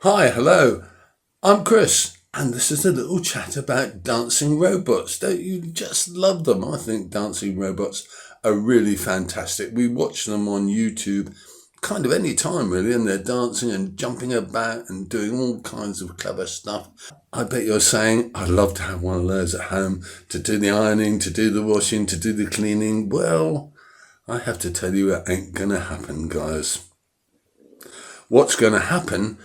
Hi, hello, I'm Chris, and this is a little chat about dancing robots. Don't you just love them? I think dancing robots are really fantastic. We watch them on YouTube kind of any time really, and they're dancing and jumping about and doing all kinds of clever stuff. I bet you're saying, I'd love to have one of those at home to do the ironing, to do the washing, to do the cleaning. Well, I have to tell you, it ain't gonna happen, guys. What's gonna happen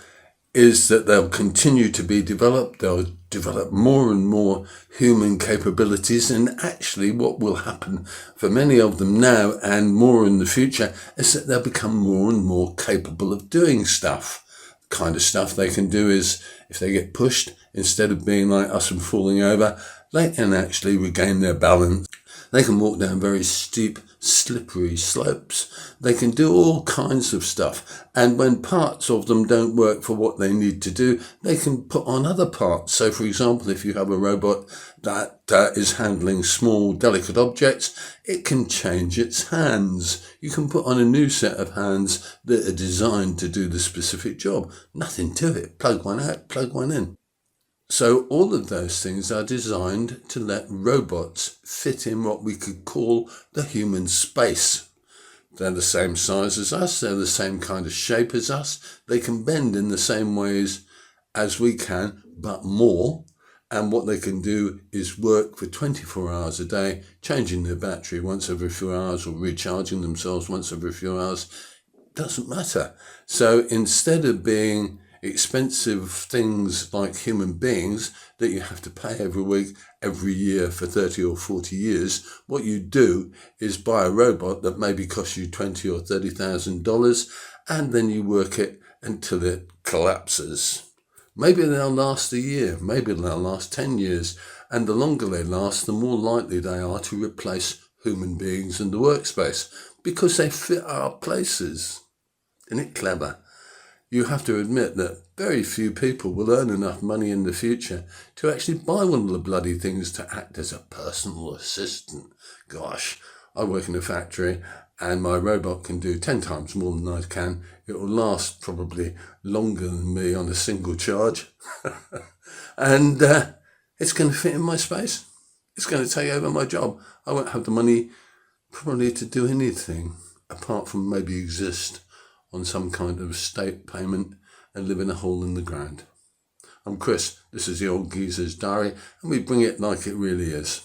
is that they'll continue to be developed. They'll develop more and more human capabilities. And actually what will happen for many of them now and more in the future is that they'll become more and more capable of doing stuff. The kind of stuff they can do is, if they get pushed, instead of being like us and falling over, they can actually regain their balance. They can walk down very steep, slippery slopes. They can do all kinds of stuff. And when parts of them don't work for what they need to do, they can put on other parts. So, for example, if you have a robot that is handling small, delicate objects, it can change its hands. You can put on a new set of hands that are designed to do the specific job. Nothing to it. Plug one out, plug one in. So all of those things are designed to let robots fit in what we could call the human space. They're the same size as us, they're the same kind of shape as us, they can bend in the same ways as we can, but more. And what they can do is work for 24 hours a day, changing their battery once every few hours or recharging themselves once every few hours. Doesn't matter. So instead of being expensive things like human beings that you have to pay every week, every year for 30 or 40 years, what you do is buy a robot that maybe costs you $20,000 or $30,000, and then you work it until it collapses. Maybe they'll last a year, maybe they'll last 10 years, and the longer they last, the more likely they are to replace human beings in the workspace because they fit our places. Isn't it clever? You have to admit that very few people will earn enough money in the future to actually buy one of the bloody things to act as a personal assistant. Gosh, I work in a factory and my robot can do 10 times more than I can. It will last probably longer than me on a single charge. And it's going to fit in my space. It's going to take over my job. I won't have the money probably to do anything apart from maybe exist on some kind of state payment and live in a hole in the ground. I'm Chris, this is the Old Geezer's Diary, and we bring it like it really is.